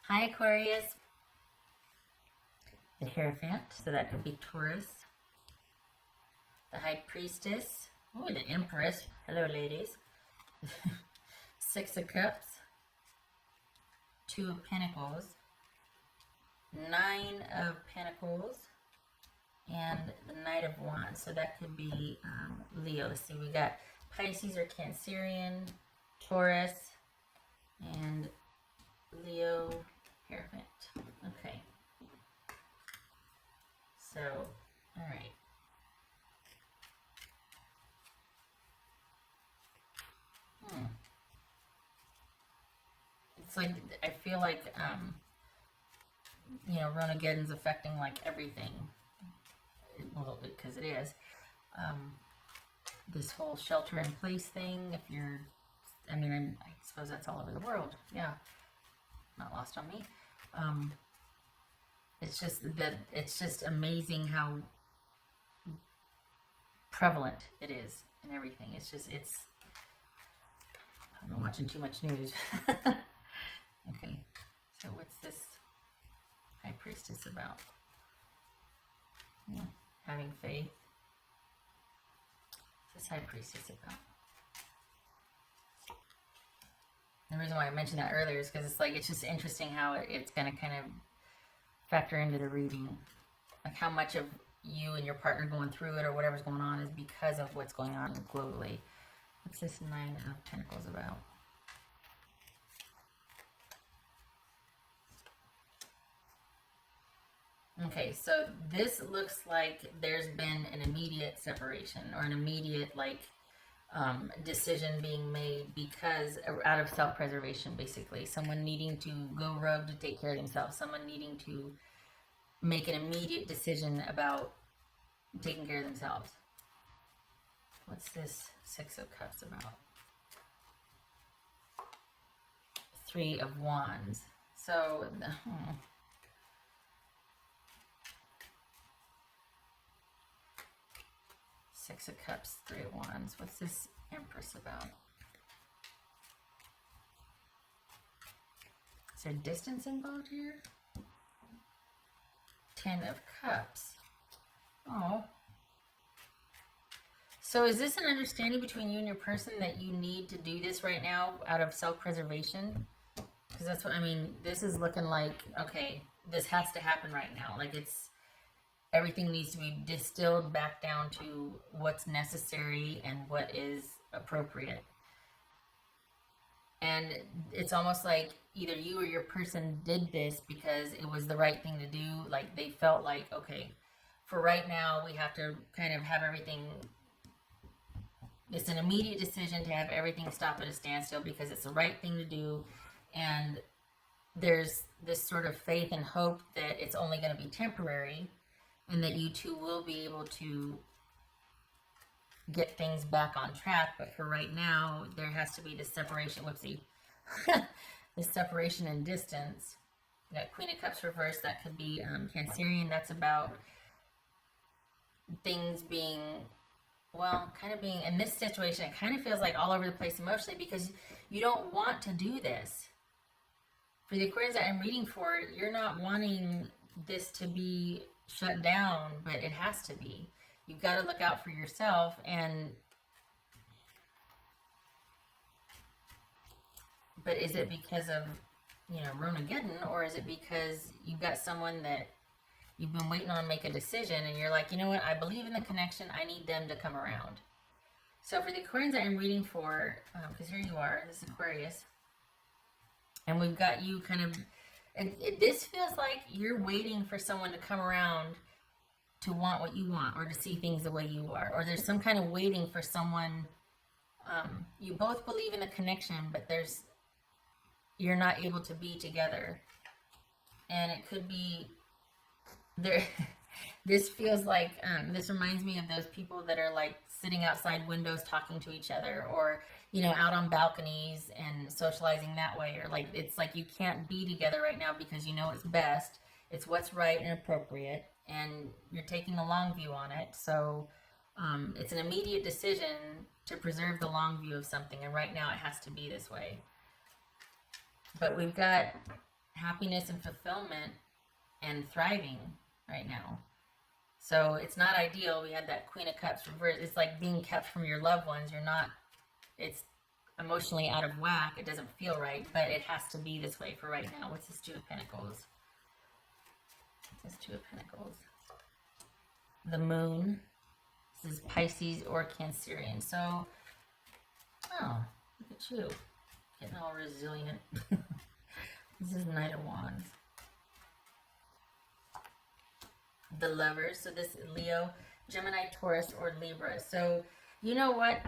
Hi, Aquarius. The Hierophant, so that could be Taurus. The High Priestess. Oh, the Empress. Hello, ladies. Six of Cups. Two of Pentacles. Nine of Pentacles. And the Knight of Wands. So that could be Leo. Let's see, we got Pisces or Cancerian, Taurus, and Leo, Hierophant. Okay. So, all right. It's like, I feel like, Ronageddon's affecting like everything. Well, because it is. This whole shelter in place thing, if you're, I suppose that's all over the world. Yeah. Not lost on me. It's just amazing how prevalent it is and everything. I'm watching too much news. Okay, so what's this High Priestess about? Yeah, having faith. What's this High Priestess about? The reason why I mentioned that earlier is because it's just interesting how it's going to kind of factor into the reading. Like how much of you and your partner going through it or whatever's going on is because of what's going on globally. What's this Nine of Pentacles about? Okay, so this looks like there's been an immediate separation or an immediate decision being made because out of self-preservation, basically. Someone needing to go rogue to take care of themselves. Someone needing to make an immediate decision about taking care of themselves. What's this Six of Cups about? Three of Wands. So, Six of Cups, Three of Wands. What's this Empress about? Is there distance involved here? Ten of Cups. Oh. So is this an understanding between you and your person that you need to do this right now out of self-preservation? Because that's what, this is looking like, okay, this has to happen right now. Like everything needs to be distilled back down to what's necessary and what is appropriate. And it's almost like either you or your person did this because it was the right thing to do. Like they felt like, okay, for right now, we have to kind of have everything. It's an immediate decision to have everything stop at a standstill because it's the right thing to do. And there's this sort of faith and hope that it's only going to be temporary and that you two will be able to get things back on track. But for right now, there has to be this separation. Whoopsie. This separation and distance. You got Queen of Cups reversed. That could be Cancerian. That's about things being, kind of being, in this situation, it kind of feels like all over the place emotionally because you don't want to do this. For the Aquarius that I'm reading for, you're not wanting this to be shut down, but it has to be. You've got to look out for yourself. But is it because of, Ronageddon, or is it because you've got someone that you've been waiting on make a decision and you're like, you know what, I believe in the connection, I need them to come around. So for the Aquarians that I'm reading for, because here you are, this is Aquarius, and we've got you kind of, this feels like you're waiting for someone to come around to want what you want or to see things the way you are. Or there's some kind of waiting for someone. You both believe in a connection, but you're not able to be together. And it could be there. This feels like, this reminds me of those people that are like sitting outside windows talking to each other, or, out on balconies and socializing that way. Or like, it's like you can't be together right now because it's best. It's what's right and appropriate. And you're taking the long view on it. So it's an immediate decision to preserve the long view of something. And right now it has to be this way. But we've got happiness and fulfillment and thriving right now. So it's not ideal. We had that Queen of Cups reversed. It's like being kept from your loved ones. You're not, it's emotionally out of whack. It doesn't feel right, but it has to be this way for right now. What's this Two of Pentacles? What's this Two of Pentacles? The Moon. This is Pisces or Cancerian. So, oh, look at you. Getting all resilient. This is Knight of Wands. The Lovers. So this is Leo, Gemini, Taurus, or Libra. So, you know what?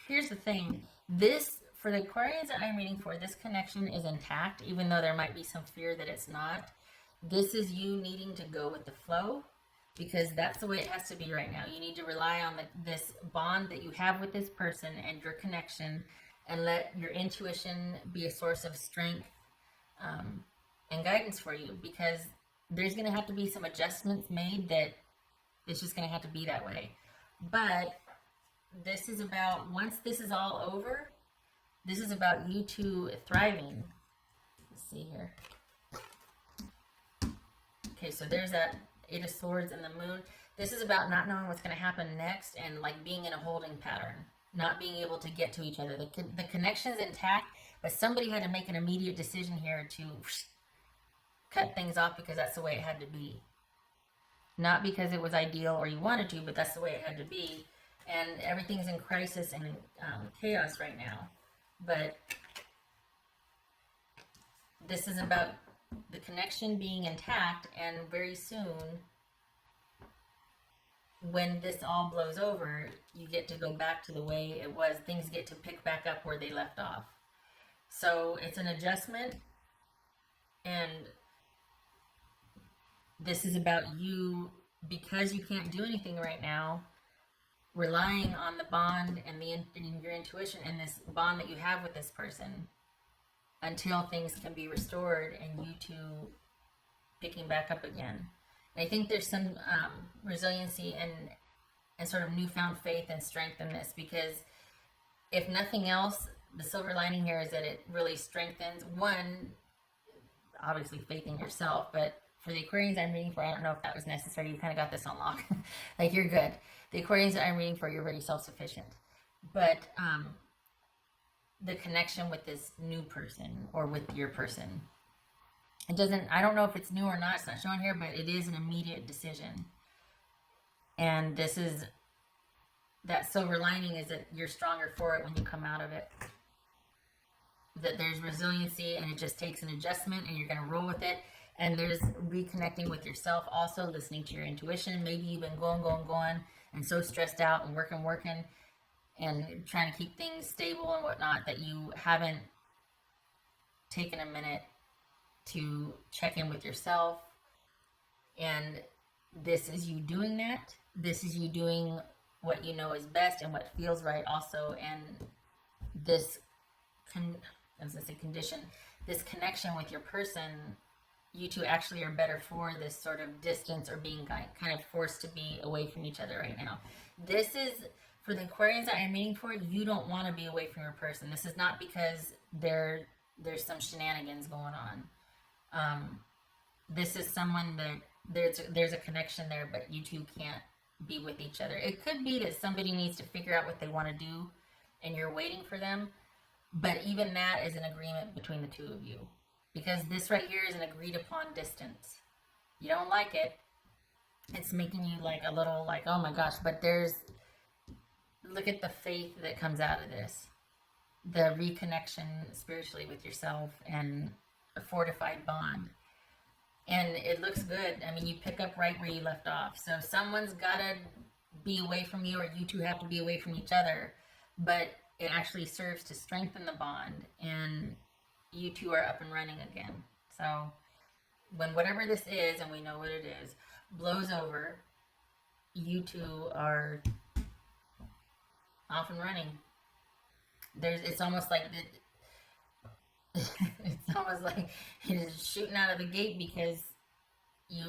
Here's the thing. This, for the Aquarians that I'm reading for, this connection is intact, even though there might be some fear that it's not. This is you needing to go with the flow, because that's the way it has to be right now. You need to rely on this bond that you have with this person and your connection, and let your intuition be a source of strength and guidance for you, because there's going to have to be some adjustments made that it's just going to have to be that way. But this is about, once this is all over, this is about you two thriving. Let's see here. Okay, so there's that Eight of Swords and the Moon. This is about not knowing what's going to happen next and like being in a holding pattern, not being able to get to each other. The connection's intact, but somebody had to make an immediate decision here to cut things off because that's the way it had to be. Not because it was ideal or you wanted to, but that's the way it had to be. And everything's in crisis and chaos right now. But this is about the connection being intact, and very soon, when this all blows over, you get to go back to the way it was. Things get to pick back up where they left off. So it's an adjustment, and this is about you, because you can't do anything right now, relying on the bond and your intuition and this bond that you have with this person until things can be restored and you two picking back up again. And I think there's some resiliency and sort of newfound faith and strength in this, because if nothing else, the silver lining here is that it really strengthens, one, obviously faith in yourself, but for the Aquarians I'm reading for, I don't know if that was necessary. You kind of got this on lock. Like, you're good. The Aquarians that I'm reading for, you're very self-sufficient. But the connection with this new person or with your person, it doesn't, I don't know if it's new or not, it's not showing here, but it is an immediate decision. And this is, that silver lining is that you're stronger for it when you come out of it. That there's resiliency, and it just takes an adjustment, and you're going to roll with it. And there's reconnecting with yourself, also listening to your intuition. Maybe you've been going, and so stressed out and working, and trying to keep things stable and whatnot, that you haven't taken a minute to check in with yourself. And this is you doing that. This is you doing what you know is best and what feels right also. And this, condition, this connection with your person, you two actually are better for this sort of distance or being kind of forced to be away from each other right now. This is, for the Aquarians that I'm reading for, you don't want to be away from your person. This is not because there's some shenanigans going on. This is someone that there's a connection there, but you two can't be with each other. It could be that somebody needs to figure out what they want to do and you're waiting for them, but even that is an agreement between the two of you. Because this right here is an agreed upon distance. You don't like it. It's making you like a little like, oh my gosh, but look at the faith that comes out of this. The reconnection spiritually with yourself and a fortified bond. And it looks good. I mean, you pick up right where you left off. So someone's got to be away from you, or you two have to be away from each other. But it actually serves to strengthen the bond, and you two are up and running again. So when whatever this is, and we know what it is, blows over, you two are off and running. It's almost like it's almost like you're just shooting out of the gate, because you,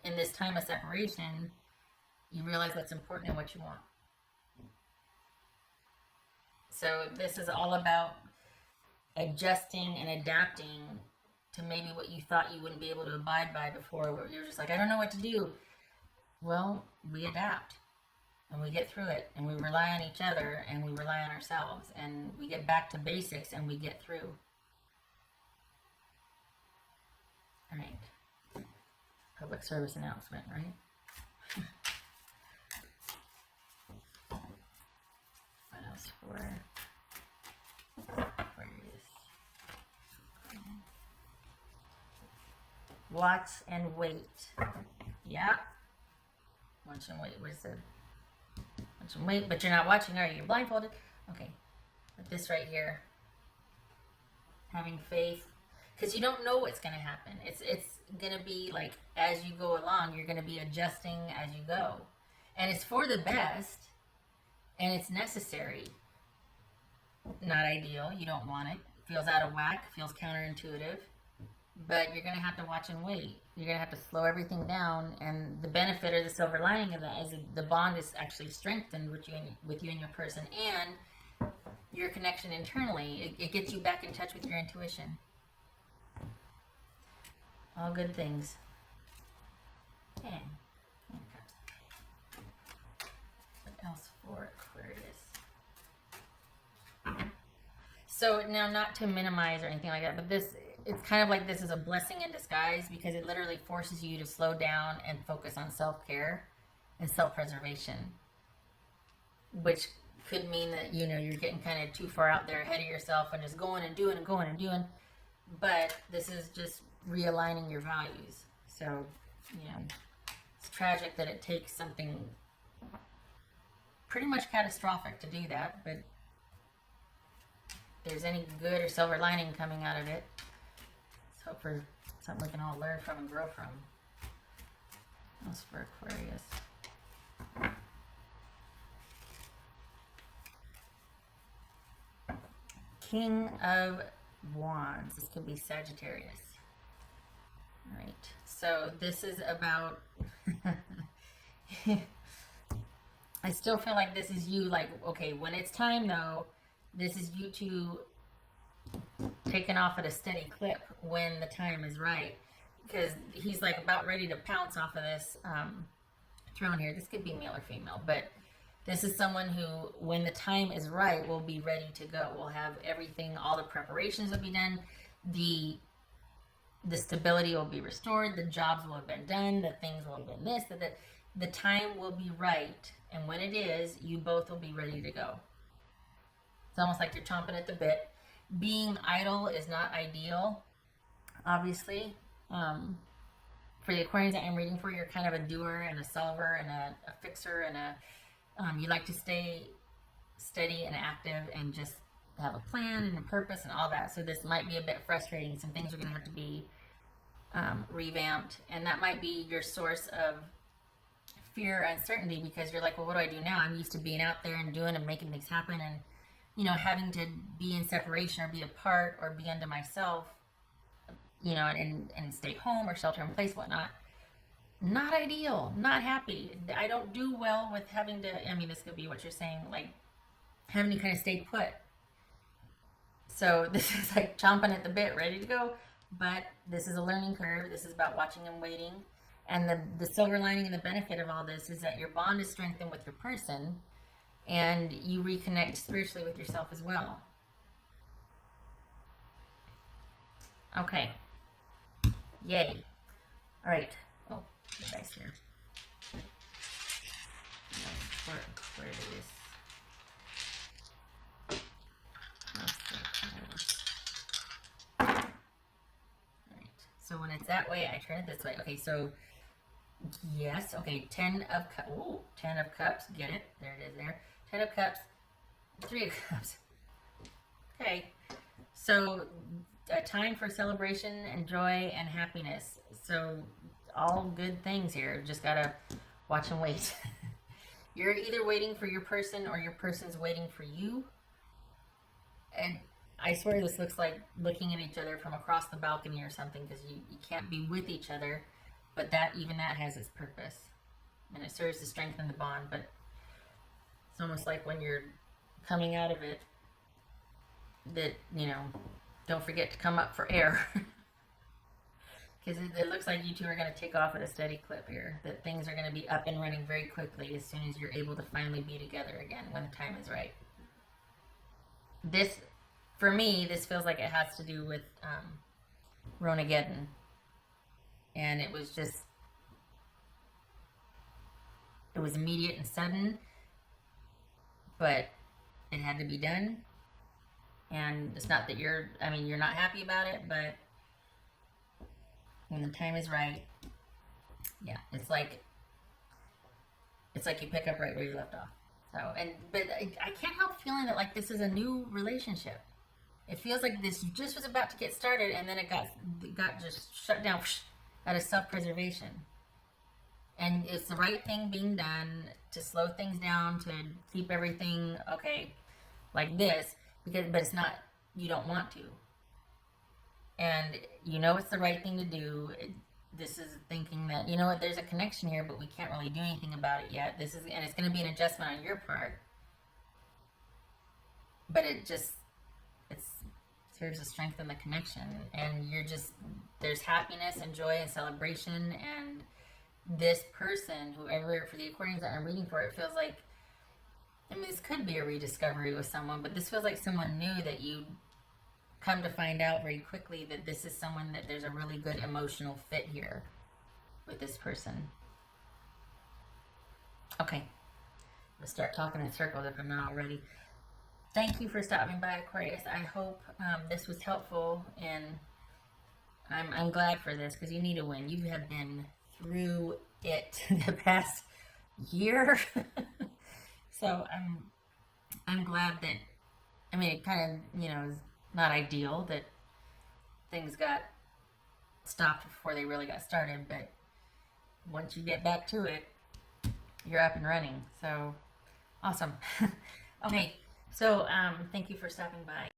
in this time of separation, you realize what's important and what you want. So this is all about adjusting and adapting to maybe what you thought you wouldn't be able to abide by before, where you're just like, I don't know what to do. Well, we adapt and we get through it, and we rely on each other, and we rely on ourselves, and we get back to basics, and we get through. All right. Public service announcement, right? What else for Aquarius? Watch and wait. Yeah. Watch and wait. What is it? Watch and wait, but you're not watching, are you? You're blindfolded. Okay. But this right here. Having faith. Because you don't know what's going to happen. It's going to be like, as you go along, you're going to be adjusting as you go. And it's for the best. And it's necessary. Not ideal. You don't want it. Feels out of whack. Feels counterintuitive. But you're going to have to watch and wait. You're going to have to slow everything down. And the benefit or the silver lining of that is the bond is actually strengthened with you and your person. And your connection internally. It gets you back in touch with your intuition. All good things. And what else for Aquarius? So now, not to minimize or anything like that, but it's kind of like this is a blessing in disguise, because it literally forces you to slow down and focus on self-care and self-preservation, which could mean that, you know, you're getting kind of too far out there ahead of yourself and just going and doing and going and doing. But this is just realigning your values. So, you know, it's tragic that it takes something pretty much catastrophic to do that, but if there's any good or silver lining coming out of it, let's hope for something we can all learn from and grow from. That's for Aquarius. King of Wands. This could be Sagittarius. All right. So this is about... I still feel like this is you, like, okay, when it's time, though, this is you two taking off at a steady clip when the time is right. Because he's, like, about ready to pounce off of this throne here. This could be male or female, but this is someone who, when the time is right, will be ready to go. We'll have everything, all the preparations will be done. The stability will be restored. The jobs will have been done. The things will have been this. The time will be right. And when it is, you both will be ready to go. It's almost like you're chomping at the bit. Being idle is not ideal, obviously. For the Aquarians that I'm reading for, you're kind of a doer and a solver and a fixer and you like to stay steady and active and just have a plan and a purpose and all that. So this might be a bit frustrating. Some things are going to have to be revamped, and that might be your source of fear, uncertainty, because you're like, well, what do I do now? I'm used to being out there and doing and making things happen, and, you know, having to be in separation or be apart or be unto myself, you know, and stay home or shelter in place, whatnot. Not ideal, not happy. I don't do well with having to, I mean, this could be what you're saying, like having to kind of stay put. So this is like chomping at the bit, ready to go. But this is a learning curve. This is about watching and waiting. And the silver lining and the benefit of all this is that your bond is strengthened with your person, and you reconnect spiritually with yourself as well. Okay. Yay. All right. Oh, the dice here. Where it is. So when it's that way, I turn it this way. Okay, so yes, okay, 10 of cups. Ooh, 10 of cups. Get it? There it is there. 10 of cups, 3 of cups. Okay, so a time for celebration and joy and happiness. So all good things here. Just gotta watch and wait. You're either waiting for your person or your person's waiting for you. And I swear this looks like looking at each other from across the balcony or something, because you can't be with each other, but even that has its purpose, and it serves to strengthen the bond. But it's almost like when you're coming out of it, that, you know, don't forget to come up for air. Because it looks like you two are going to take off at a steady clip here. That things are going to be up and running very quickly as soon as you're able to finally be together again when the time is right. This, for me, this feels like it has to do with Ronageddon. And it was just, it was immediate and sudden, but it had to be done. And it's not that you're not happy about it, but when the time is right, yeah, it's like you pick up right where you left off. So, but I can't help feeling that like this is a new relationship. It feels like this just was about to get started, and then it got just shut down out of self-preservation. And it's the right thing being done to slow things down, to keep everything okay, like this, but it's not, you don't want to. And you know it's the right thing to do. This is thinking that, you know what, there's a connection here, but we can't really do anything about it yet. And it's going to be an adjustment on your part. But it serves to strengthen the connection. And there's happiness and joy and celebration. And this person, whoever, for the Aquarians that I'm reading for, it feels like, this could be a rediscovery with someone, but this feels like someone new that you come to find out very quickly that this is someone that there's a really good emotional fit here with this person. Okay, I'm gonna start talking in circles if I'm not already. Thank you for stopping by, Aquarius. I hope this was helpful, and I'm glad for this because you need a win. You have been through it the past year. So I'm glad that, it kind of, is not ideal that things got stopped before they really got started, but once you get back to it, you're up and running. So awesome. Okay, so thank you for stopping by.